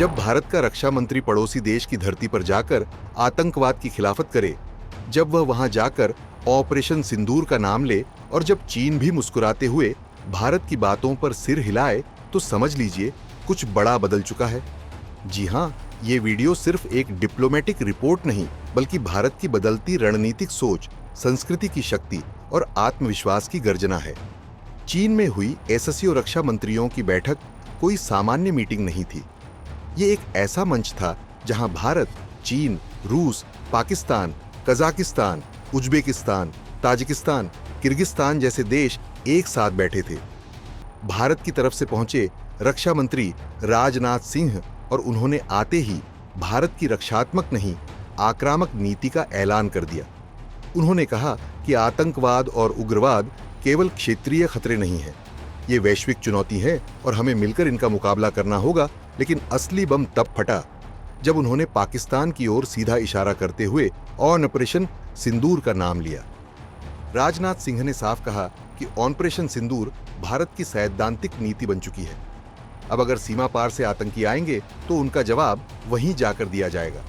जब भारत का रक्षा मंत्री पड़ोसी देश की धरती पर जाकर आतंकवाद की खिलाफत करे, जब वह वहां जाकर ऑपरेशन सिंदूर का नाम ले और जब चीन भी मुस्कुराते हुए भारत की बातों पर सिर हिलाए, तो समझ लीजिए कुछ बड़ा बदल चुका है। जी हां, ये वीडियो सिर्फ एक डिप्लोमेटिक रिपोर्ट नहीं, बल्कि भारत की बदलती रणनीतिक सोच, संस्कृति की शक्ति और आत्मविश्वास की गर्जना है। चीन में हुई एससीओ रक्षा मंत्रियों की बैठक कोई सामान्य मीटिंग नहीं थी। ये एक ऐसा मंच था जहां भारत, चीन, रूस, Pakistan, Kazakhstan, Uzbekistan, Tajikistan, Kyrgyzstan जैसे देश एक साथ बैठे थे। भारत की तरफ से पहुंचे रक्षा मंत्री राजनाथ सिंह और उन्होंने आते ही भारत की रक्षात्मक नहीं, आक्रामक नीति का ऐलान कर दिया। उन्होंने कहा कि आतंकवाद और उग्रवाद केवल क्षेत्रीय खतरे नहीं हैं, ये वैश्विक चुनौती है और हमें मिलकर इनका मुकाबला करना होगा। लेकिन असली बम तब फटा जब उन्होंने पाकिस्तान की ओर सीधा इशारा करते हुए ऑपरेशन सिंदूर का नाम लिया। राजनाथ सिंह ने साफ कहा कि ऑपरेशन सिंदूर भारत की सैद्धांतिक नीति बन चुकी है। अब अगर सीमा पार से आतंकी आएंगे तो उनका जवाब वहीं जाकर दिया जाएगा।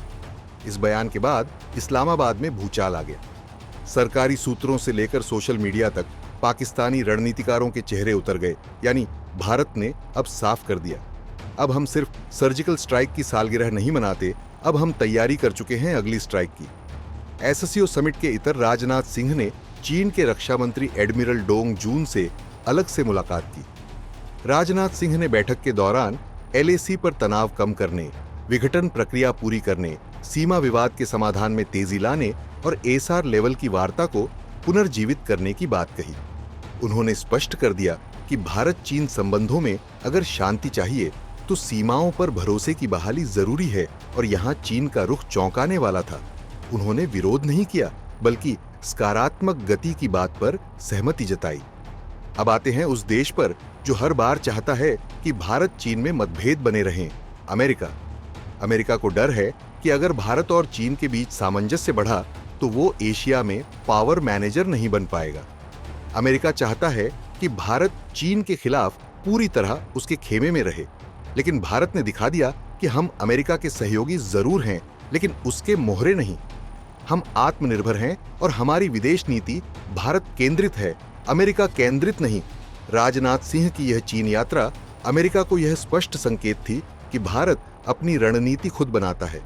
इस बयान के बाद इस्लामाबाद में भूचाल आ गया। सरकारी सूत्रों से लेकर सोशल मीडिया तक पाकिस्तानी रणनीतिकारों के चेहरे उतर गए। यानी भारत ने अब साफ कर दिया, अब हम सिर्फ सर्जिकल स्ट्राइक की सालगिरह नहीं मनाते, अब हम तैयारी कर चुके हैं अगली स्ट्राइक की। एससीओ समिट के इतर राजनाथ सिंह ने चीन के रक्षा मंत्री एडमिरल डोंग जून से अलग से मुलाकात की। राजनाथ सिंह ने बैठक के दौरान एलएसी पर तनाव कम करने, विघटन प्रक्रिया पूरी करने, सीमा विवाद के समाधान में तेजी लाने और एसआर लेवल की वार्ता को पुनर्जीवित करने की बात कही। उन्होंने स्पष्ट कर दिया कि भारत चीन संबंधों में अगर शांति चाहिए तो सीमाओं पर भरोसे की बहाली जरूरी है और यहां चीन का रुख चौंकाने वाला था। उन्होंने विरोध नहीं किया, बल्कि सकारात्मक गति की बात पर सहमति जताई। अब आते हैं उस देश पर जो हर बार चाहता है कि भारत चीन में मतभेद बने रहें, अमेरिका। अमेरिका को डर है कि अगर भारत और चीन के बीच सामंजस्य बढ़ा तो वो एशिया में पावर मैनेजर नहीं बन पाएगा। अमेरिका चाहता है कि भारत चीन के खिलाफ पूरी तरह उसके खेमे में रहे, लेकिन भारत ने दिखा दिया कि हम अमेरिका के सहयोगी जरूर हैं, लेकिन उसके मोहरे नहीं। हम आत्मनिर्भर हैं और हमारी विदेश नीति भारत केंद्रित है, अमेरिका केंद्रित नहीं। राजनाथ सिंह की यह चीन यात्रा अमेरिका को यह स्पष्ट संकेत थी कि भारत अपनी रणनीति खुद बनाता है,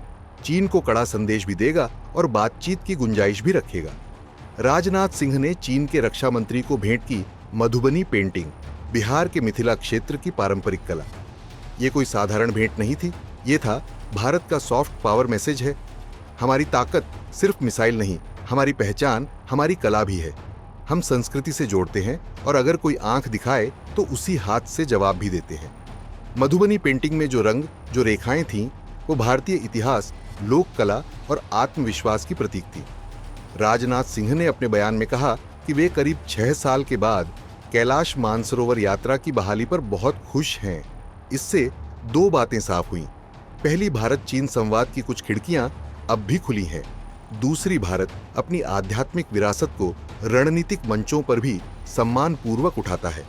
चीन को कड़ा संदेश भी देगा और बातचीत की गुंजाइश भी रखेगा। राजनाथ सिंह ने चीन के रक्षा मंत्री को भेंट की मधुबनी पेंटिंग, बिहार के मिथिला क्षेत्र की पारंपरिक कला। ये कोई साधारण भेंट नहीं थी, ये था भारत का सॉफ्ट पावर मैसेज है। हमारी ताकत सिर्फ मिसाइल नहीं, हमारी पहचान हमारी कला भी है। हम संस्कृति से जोड़ते हैं और अगर कोई आंख दिखाए तो उसी हाथ से जवाब भी देते हैं। मधुबनी पेंटिंग में जो रंग, जो रेखाएं थीं, वो भारतीय इतिहास, लोक कला और आत्मविश्वास की प्रतीक थी। राजनाथ सिंह ने अपने बयान में कहा कि वे करीब 6 साल के बाद कैलाश मानसरोवर यात्रा की बहाली पर बहुत खुश हैं। इससे 2 बातें साफ हुईं। पहली, भारत चीन संवाद की कुछ खिड़कियां अब भी खुली हैं। दूसरी, भारत अपनी आध्यात्मिक विरासत को रणनीतिक मंचों पर भी सम्मानपूर्वक उठाता है।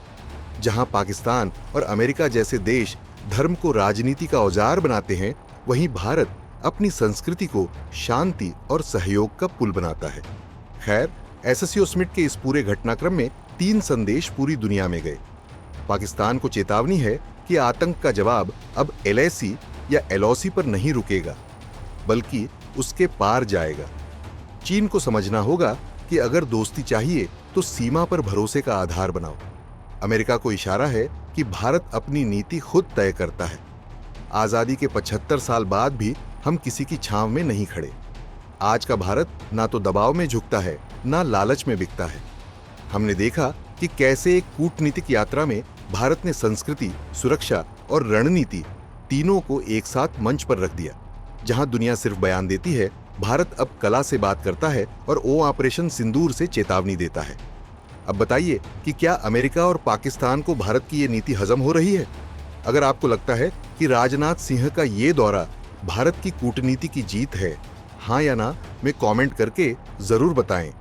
जहां पाकिस्तान और अमेरिका जैसे देश धर्म को राजनीति का औजार बनाते हैं, वहीं भारत अपनी संस्कृति को शांति और सहयोग का पुल बनाता है। खैर, एससीओ समिट के इस पूरे घटनाक्रम में 3 संदेश पूरी दुनिया में गए। पाकिस्तान को चेतावनी है कि आतंक का जवाब अब एलएसी या एलओसी पर नहीं रुकेगा, बल्कि उसके पार जाएगा। चीन को समझना होगा कि अगर दोस्ती चाहिए तो सीमा पर भरोसे का आधार बनाओ। अमेरिका को इशारा है कि भारत अपनी नीति खुद तय करता है। आजादी के 75 साल बाद भी हम किसी की छांव में नहीं खड़े। आज का भारत ना तो दबाव में झुकता है, ना लालच में बिकता है। हमने देखा कि कैसे एक कूटनीतिक यात्रा में भारत ने संस्कृति, सुरक्षा और रणनीति तीनों को एक साथ मंच पर रख दिया। जहां दुनिया सिर्फ बयान देती है, भारत अब कला से बात करता है और ऑपरेशन सिंदूर से चेतावनी देता है। अब बताइए कि क्या अमेरिका और पाकिस्तान को भारत की ये नीति हजम हो रही है? अगर आपको लगता है कि राजनाथ सिंह का ये दौरा भारत की कूटनीति की जीत है, हाँ या ना में कमेंट करके जरूर बताएं।